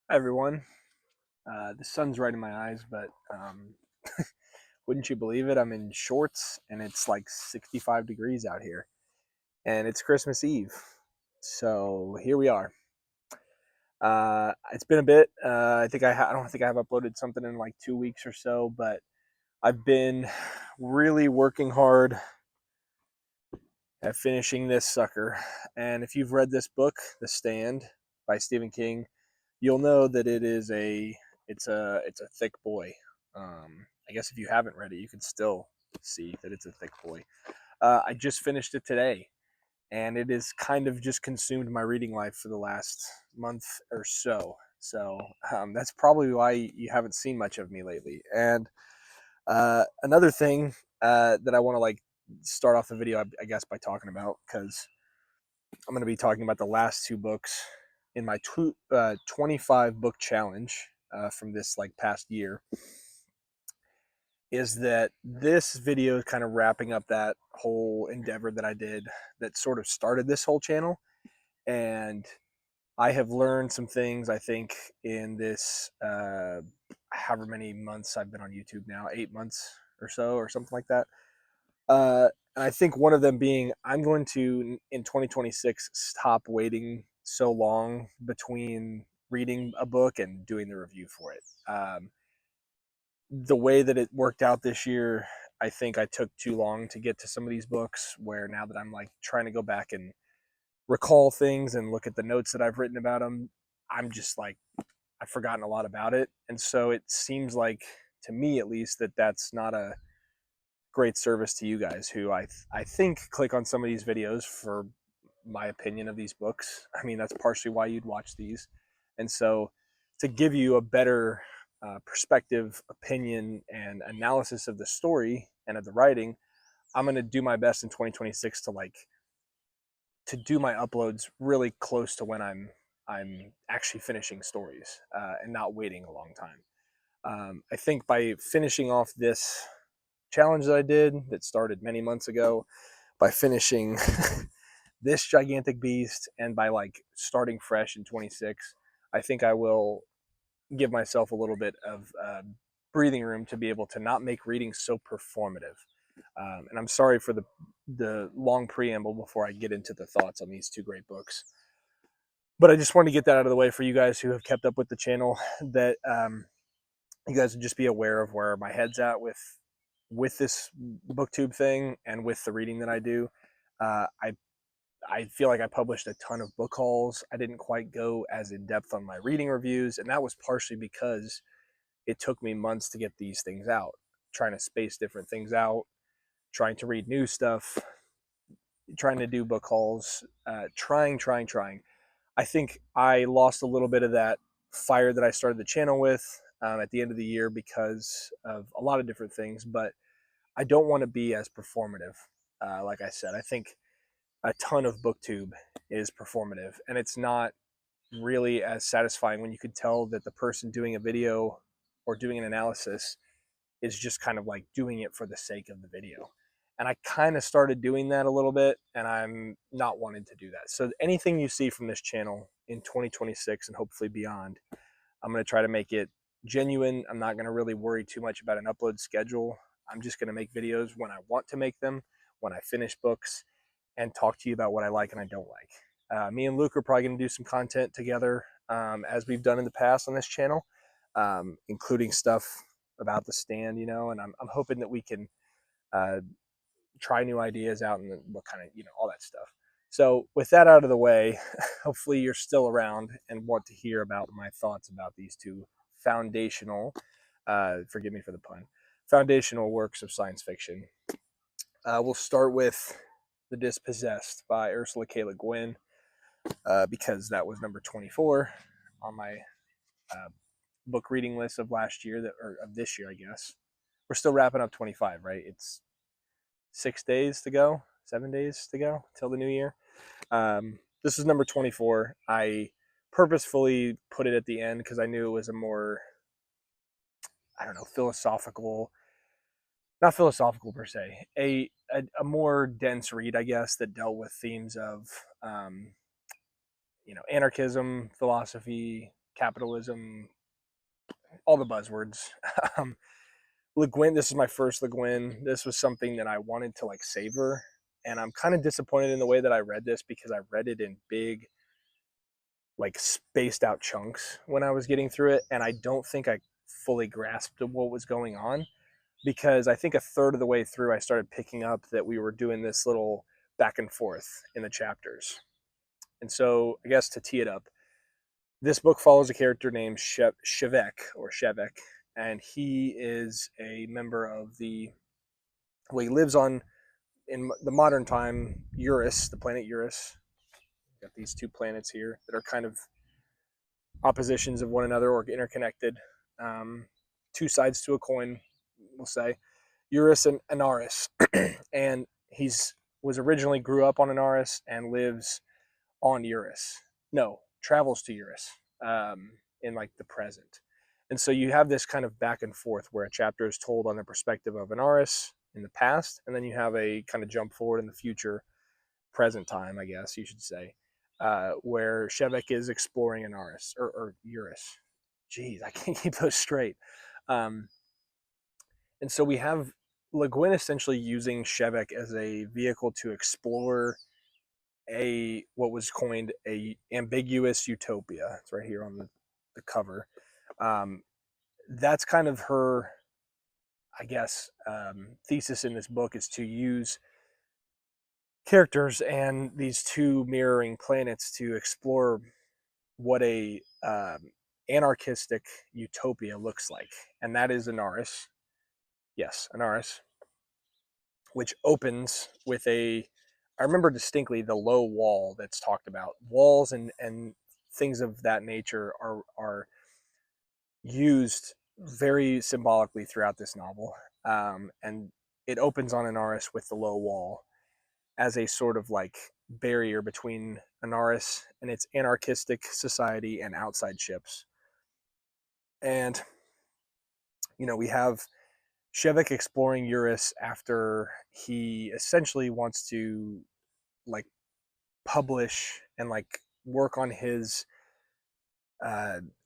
Hi everyone. The sun's right in my eyes, but wouldn't you believe it? I'm in shorts and it's like 65 degrees out here, and it's Christmas Eve. So here we are. It's been a bit. I don't think I have uploaded something in like 2 weeks or so, but I've been really working hard at finishing this sucker. And if you've read this book, The Stand by Stephen King, you'll know that it's a thick boy. I guess if you haven't read it, you can still see that it's a thick boy. I just finished it today, and it has kind of just consumed my reading life for the last month or so. So that's probably why you haven't seen much of me lately. And another thing that I want to like start off the video, I guess, by talking about, because I'm going to be talking about the last two books in my 25 book challenge from this like past year, is that this video is kind of wrapping up that whole endeavor that I did that sort of started this whole channel. And I have learned some things, I think, in this however many months I've been on YouTube now, 8 months or so, or something like that. And I think one of them being I'm going to, in 2026, stop waiting so long between reading a book and doing the review for it. The way that it worked out this year, I think I took too long to get to some of these books, where now that I'm like trying to go back and recall things and look at the notes that I've written about them, I'm just like, I've forgotten a lot about it. And so it seems like, to me at least, that that's not a great service to you guys who I think click on some of these videos for my opinion of these books. I mean, that's partially why you'd watch these. And so to give you a better perspective, opinion, and analysis of the story and of the writing, I'm going to do my best in 2026 to do my uploads really close to when I'm actually finishing stories and not waiting a long time. I think by finishing off this challenge that I did that started many months ago, by finishing this gigantic beast, and by like starting fresh in 26, I think I will give myself a little bit of breathing room to be able to not make reading so performative. And I'm sorry for the long preamble before I get into the thoughts on these two great books. But I just want to get that out of the way for you guys who have kept up with the channel, that you guys would just be aware of where my head's at with this booktube thing and with the reading that I do. I feel like I published a ton of book hauls. I didn't quite go as in depth on my reading reviews, and that was partially because it took me months to get these things out, trying to space different things out, trying to read new stuff, trying to do book hauls, trying. I think I lost a little bit of that fire that I started the channel with at the end of the year because of a lot of different things, but I don't want to be as performative. Like I said, I think a ton of booktube is performative, and it's not really as satisfying when you could tell that the person doing a video or doing an analysis is just kind of like doing it for the sake of the video. And I kind of started doing that a little bit, and I'm not wanting to do that. So anything you see from this channel in 2026 and hopefully beyond, I'm going to try to make it genuine. I'm not going to really worry too much about an upload schedule. I'm just going to make videos when I want to make them, when I finish books, and talk to you about what I like and I don't like. Me and Luke are probably going to do some content together, as we've done in the past on this channel, including stuff about the stand, and I'm hoping that we can uh, try new ideas out and what kind of, all that stuff. So with that out of the way, hopefully you're still around and want to hear about my thoughts about these two foundational, forgive me for the pun, foundational works of science fiction. We'll start with The Dispossessed by Ursula K. Guin, because that was number 24 on my uh, book reading list of last year, or of this year, I guess. We're still wrapping up 25, right? It's 6 days to go, 7 days to go till the new year. This is number 24. I purposefully put it at the end because I knew it was a more, I don't know, philosophical, not philosophical per se, a more dense read, I guess, that dealt with themes of, anarchism, philosophy, capitalism, all the buzzwords. um, Le Guin, this is my first Le Guin. This was something that I wanted to like savor, and I'm kind of disappointed in the way that I read this because I read it in big, like spaced out chunks when I was getting through it, and I don't think I fully grasped what was going on, because I think a third of the way through I started picking up that we were doing this little back and forth in the chapters. And so I guess to tee it up, this book follows a character named Shevek, and he is a member of well, he lives on, in the modern time, Eurus, the planet Eurus. Got these two planets here that are kind of oppositions of one another or interconnected. Um, Two sides to a coin, we'll say. Eurus and Anaris. And he's was originally grew up on Anaris and lives on Eurus. No, travels to Eurus in like the present. And so you have this kind of back and forth where a chapter is told on the perspective of Anaris in the past, and then you have a kind of jump forward in the future, present time, I guess you should say, where Shevek is exploring Anaris or Eurus. Jeez, I can't keep those straight. Um, and so we have Le Guin essentially using Shevek as a vehicle to explore what was coined a ambiguous utopia. It's right here on the cover. That's kind of her, I guess, thesis in this book, is to use characters and these two mirroring planets to explore what a anarchistic utopia looks like, and that is Anaris. Yes, Anaris, which opens with I remember distinctly the low wall that's talked about. Walls and things of that nature are used very symbolically throughout this novel, and it opens on Anaris with the low wall as a sort of like barrier between Anaris and its anarchistic society and outside ships. And we have Shevek exploring Eurus after he essentially wants to like publish and like work on his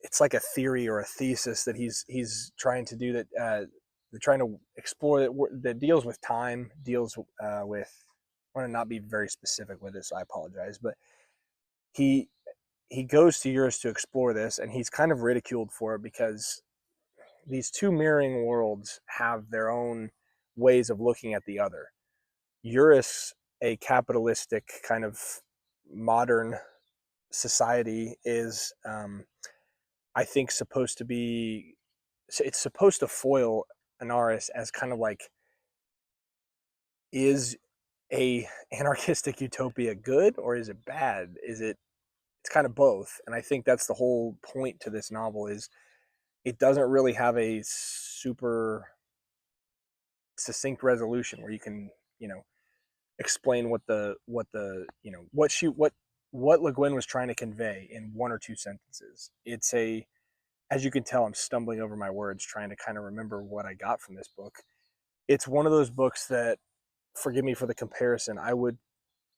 it's like a theory or a thesis that he's trying to do, that they're trying to explore that deals with time, deals with, I want to not be very specific with this, so I apologize, but he goes to Eurus to explore this, and he's kind of ridiculed for it because these two mirroring worlds have their own ways of looking at the other. Eurus, a capitalistic kind of modern society, is I think supposed to be, it's supposed to foil Anaris as kind of like, is a anarchistic utopia good or is it bad? It's kind of both. And I think that's the whole point to this novel, is it doesn't really have a super succinct resolution where you can, explain what Le Guin was trying to convey in one or two sentences. As you can tell, I'm stumbling over my words trying to kind of remember what I got from this book. It's one of those books that, forgive me for the comparison, I would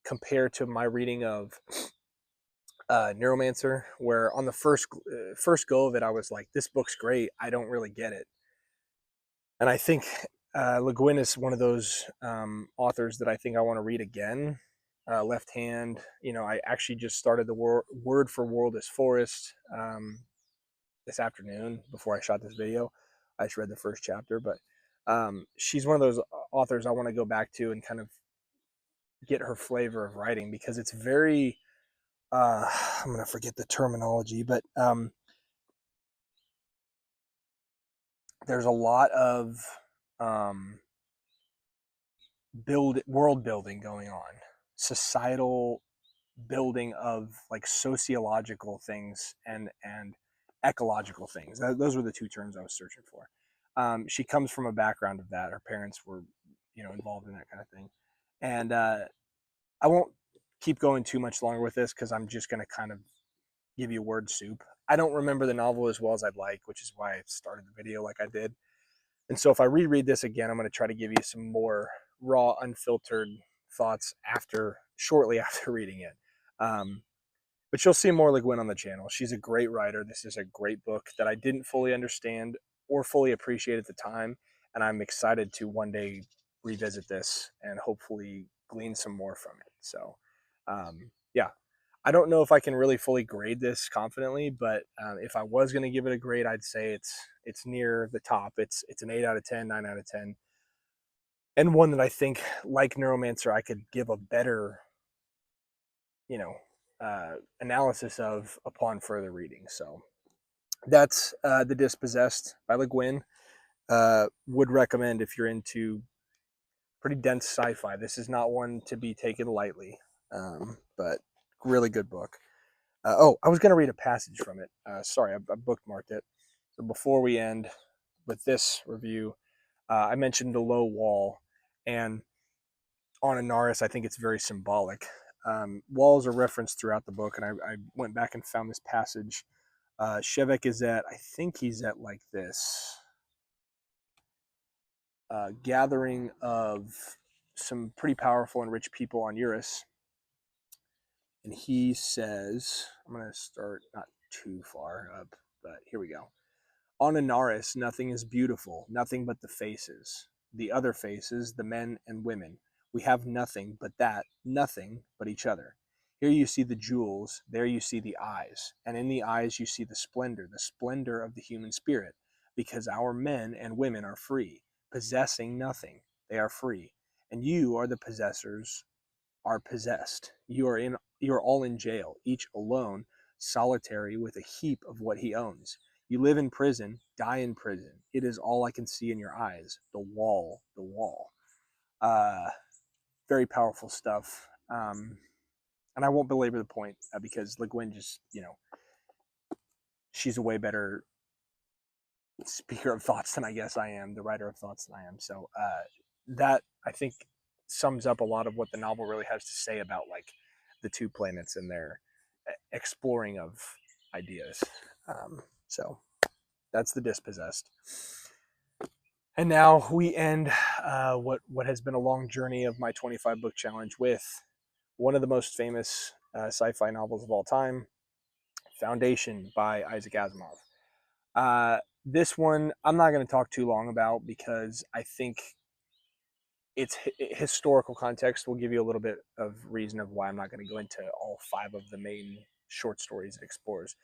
compare to my reading of Neuromancer, where on the first go of it, I was like, this book's great, I don't really get it. And I think Le Guin is one of those authors that I think I want to read again. Left Hand, I actually just started the Word for World is Forest this afternoon before I shot this video. I just read the first chapter, but she's one of those authors I want to go back to and kind of get her flavor of writing, because it's very, I'm going to forget the terminology, but there's a lot of world building going on, societal building of like sociological things and ecological things. Those were the two terms I was searching for. She comes from a background of that. Her parents were, involved in that kind of thing. And I won't keep going too much longer with this because I'm just going to kind of give you word soup. I don't remember the novel as well as I'd like, which is why I started the video like I did. And so if I reread this again, I'm going to try to give you some more raw, unfiltered thoughts shortly after reading it. But you'll see more like Gwen on the channel. She's a great writer. This is a great book that I didn't fully understand or fully appreciate at the time, and I'm excited to one day revisit this and hopefully glean some more from it. So, yeah, I don't know if I can really fully grade this confidently, but if I was going to give it a grade, I'd say it's near the top. It's an 8 out of 10, 9 out of 10, and one that I think, like Neuromancer, I could give a better, you know, analysis of upon further reading. So that's The Dispossessed by Le Guin. Would recommend if you're into pretty dense sci-fi. This is not one to be taken lightly, but really good book. Oh, I was going to read a passage from it. Sorry, I bookmarked it. So before we end with this review, I mentioned the low wall, and on Anaris, I think it's very symbolic. Walls are referenced throughout the book, and I went back and found this passage. Shevek is at, I think he's at like this gathering of some pretty powerful and rich people on Eurus. And he says, I'm going to start not too far up, but here we go. On Anaris, nothing is beautiful, nothing but the faces, the other faces, the men and women. We have nothing but that, nothing but each other. Here you see the jewels, there you see the eyes, and in the eyes you see the splendor of the human spirit, because our men and women are free, possessing nothing. They are free, and you are the possessors, are possessed. You are all in jail, each alone, solitary with a heap of what he owns. You live in prison, die in prison. It is all I can see in your eyes. The wall, the wall. Uh, Very powerful stuff. And I won't belabor the point because Le Guin just, she's a way better speaker of thoughts than I guess I am, the writer of thoughts than I am. So that I think sums up a lot of what the novel really has to say about like the two planets and their exploring of ideas. So that's The Dispossessed. And now we end what has been a long journey of my 25 book challenge with one of the most famous sci-fi novels of all time, Foundation by Isaac Asimov. This one I'm not going to talk too long about because I think its historical context will give you a little bit of reason of why I'm not going to go into all 5 of the main short stories it explores.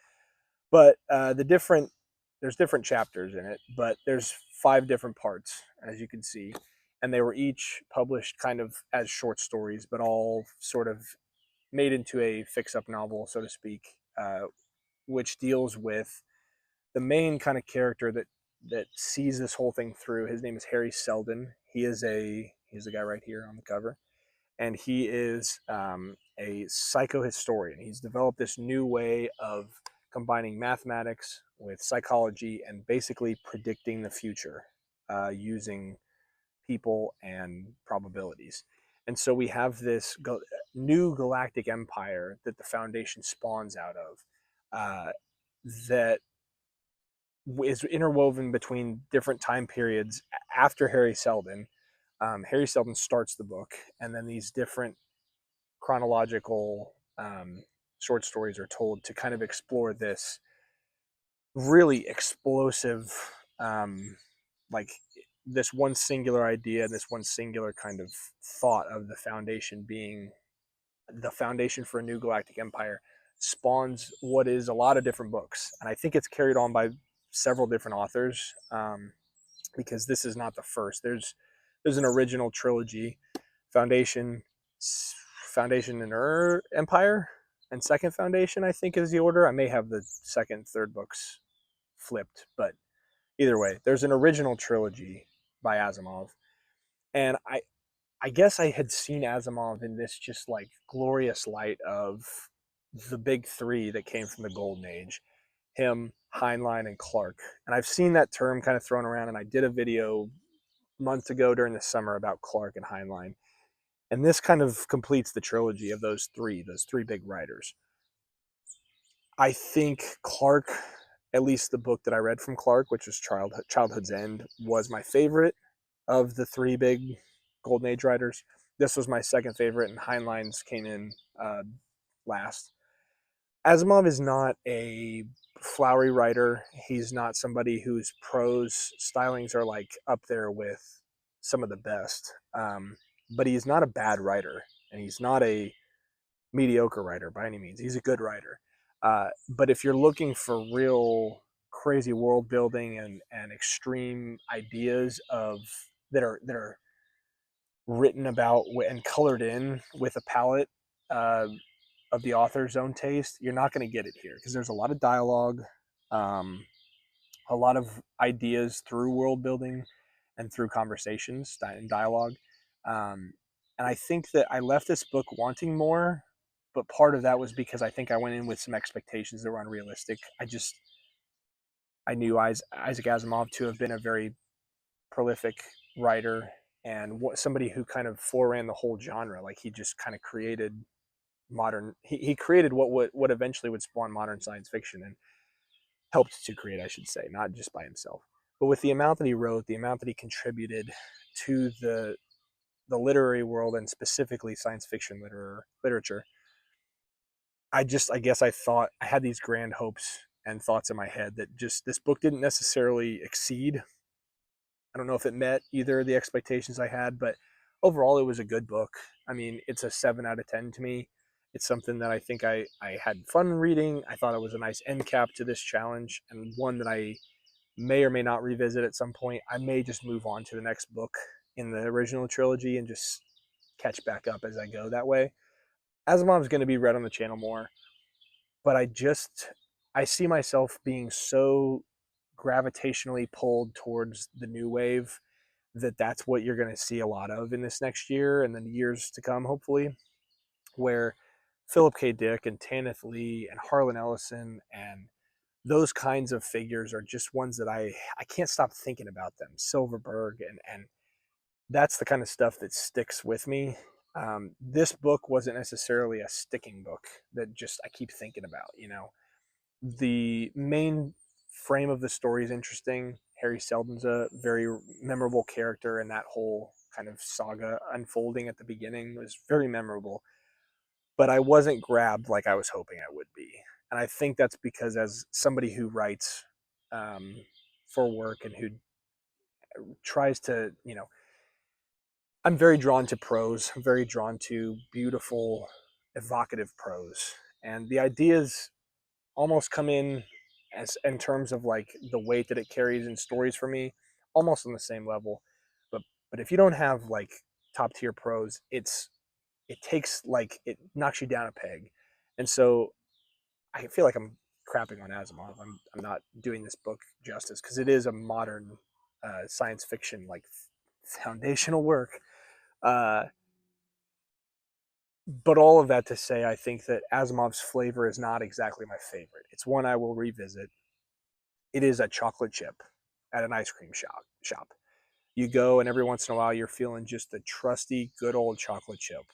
But there's different chapters in it, but there's 5 different parts, as you can see, and they were each published kind of as short stories, but all sort of made into a fix-up novel, so to speak, which deals with the main kind of character that sees this whole thing through. His name is Harry Seldon. He's the guy right here on the cover, and he is a psychohistorian. He's developed this new way of combining mathematics with psychology and basically predicting the future using people and probabilities. And so we have this new galactic empire that the Foundation spawns out of that is interwoven between different time periods after Harry Seldon. Harry Seldon starts the book, and then these different chronological short stories are told to kind of explore this really explosive, like this one singular idea and this one singular kind of thought of the Foundation being the foundation for a new galactic empire spawns what is a lot of different books. And I think it's carried on by several different authors because this is not the first. There's an original trilogy, Foundation, Foundation and Empire, and Second Foundation, I think is the order. I may have the second, third books flipped, but either way, there's an original trilogy by Asimov. And I guess I had seen Asimov in this just like glorious light of the big 3 that came from the Golden Age, him, Heinlein, and Clarke. And I've seen that term kind of thrown around, and I did a video months ago during the summer about Clarke and Heinlein. And this kind of completes the trilogy of those three big writers. I think Clarke, at least the book that I read from Clarke, which was Childhood's End, was my favorite of the 3 big Golden Age writers. This was my second favorite, and Heinlein's came in last. Asimov is not a flowery writer. He's not somebody whose prose stylings are like up there with some of the best. But he's not a bad writer, and he's not a mediocre writer by any means. He's a good writer. But if you're looking for real crazy world building and extreme ideas of that are written about and colored in with a palette uh, of the author's own taste, you're not going to get it here because there's a lot of dialogue, um, a lot of ideas through world building and through conversations and dialogue. Um, and I think that I left this book wanting more, but part of that was because I think I went in with some expectations that were unrealistic. I knew Isaac Asimov to have been a very prolific writer and somebody who kind of foreran the whole genre. Like he just kind of created modern. He created what eventually would spawn modern science fiction and helped to create, I should say, not just by himself, but with the amount that he wrote, the amount that he contributed to the literary world and specifically science fiction literature. I guess I thought I had these grand hopes and thoughts in my head that just this book didn't necessarily exceed. I don't know if it met either of the expectations I had, but overall it was a good book. I mean, it's a 7 out of 10 to me. It's something that I think I had fun reading. I thought it was a nice end cap to this challenge and one that I may or may not revisit at some point. I may just move on to the next book in the original trilogy and just catch back up as I go that way. Asimov's going to be read on the channel more, but I see myself being so gravitationally pulled towards the new wave that's what you're going to see a lot of in this next year and then years to come, hopefully, where Philip K. Dick and Tanith Lee and Harlan Ellison and those kinds of figures are just ones that I can't stop thinking about them. Silverberg and that's the kind of stuff that sticks with me. This book wasn't necessarily a sticking book that just I keep thinking about. The main frame of the story is interesting. Harry Seldon's a very memorable character, and that whole kind of saga unfolding at the beginning was very memorable. But I wasn't grabbed like I was hoping I would be, and I think that's because as somebody who writes um, for work and who tries to, I'm very drawn to prose. I'm very drawn to beautiful, evocative prose, and the ideas almost come in as in terms of like the weight that it carries in stories for me, almost on the same level. But if you don't have like top tier prose, it takes like it knocks you down a peg, and so I feel like I'm crapping on Asimov. I'm not doing this book justice because it is a modern science fiction like foundational work. Uh, but all of that to say, I think that Asimov's flavor is not exactly my favorite. It's one I will revisit. It is a chocolate chip at an ice cream shop. You go and every once in a while you're feeling just a trusty good old chocolate chip.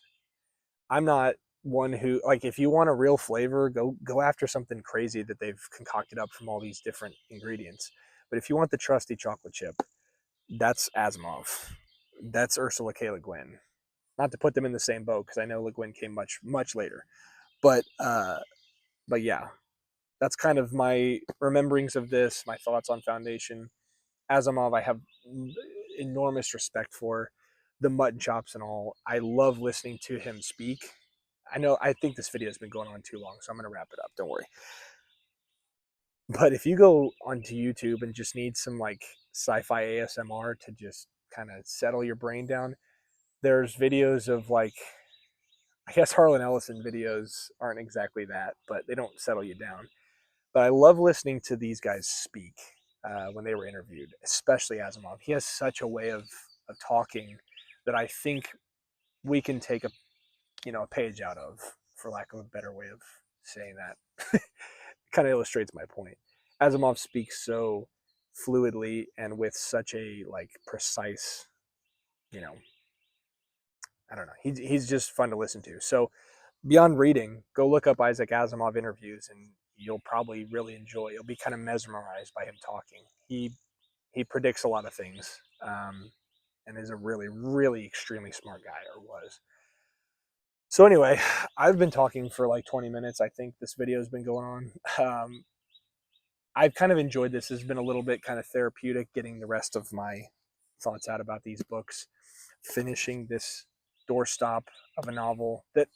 I'm not one who like if you want a real flavor, go after something crazy that they've concocted up from all these different ingredients. But if you want the trusty chocolate chip, that's Asimov. That's Ursula K. Le Guin. Not to put them in the same boat because I know Le Guin came much later. But but yeah, that's kind of my rememberings of this, my thoughts on Foundation. Asimov, I have enormous respect for the mutton chops and all. I love listening to him speak. I think this video has been going on too long, so I'm going to wrap it up. Don't worry. But if you go onto YouTube and just need some like sci-fi ASMR to just kind of settle your brain down, there's videos of like, I guess Harlan Ellison videos aren't exactly that, but they don't settle you down. But I love listening to these guys speak when they were interviewed, especially Asimov. He has such a way of talking that I think we can take a page out of, for lack of a better way of saying that. Kind of illustrates my point. Asimov speaks so fluidly and with such a like precise, you know, I don't know. He's just fun to listen to. So beyond reading, go look up Isaac Asimov interviews, and you'll probably really enjoy. You'll be kind of mesmerized by him talking. He predicts a lot of things, and is a really really extremely smart guy, or was. So anyway, I've been talking for like 20 minutes. I think this video has been going on. I've kind of enjoyed this. It's been a little bit kind of therapeutic getting the rest of my thoughts out about these books, finishing this doorstop of a novel that,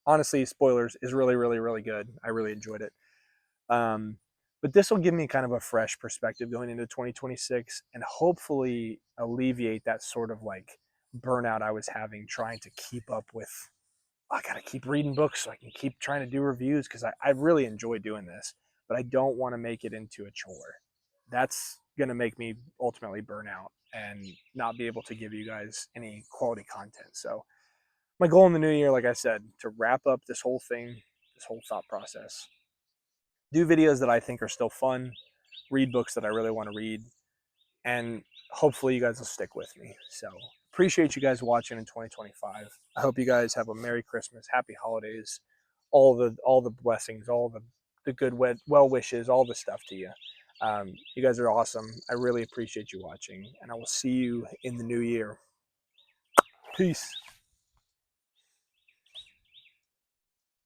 honestly, spoilers, is really, really, really good. I really enjoyed it. Um, but this will give me kind of a fresh perspective going into 2026 and hopefully alleviate that sort of like burnout I was having trying to keep up with. I got to keep reading books so I can keep trying to do reviews because I really enjoy doing this, but I don't want to make it into a chore. That's going to make me ultimately burn out and not be able to give you guys any quality content. So, my goal in the new year, like I said, to wrap up this whole thing, this whole thought process, do videos that I think are still fun, read books that I really want to read, and hopefully you guys will stick with me. So appreciate you guys watching in 2025. I hope you guys have a Merry Christmas, Happy Holidays, all the blessings, all the good well wishes, all the stuff to you. You guys are awesome. I really appreciate you watching, and I will see you in the new year. Peace.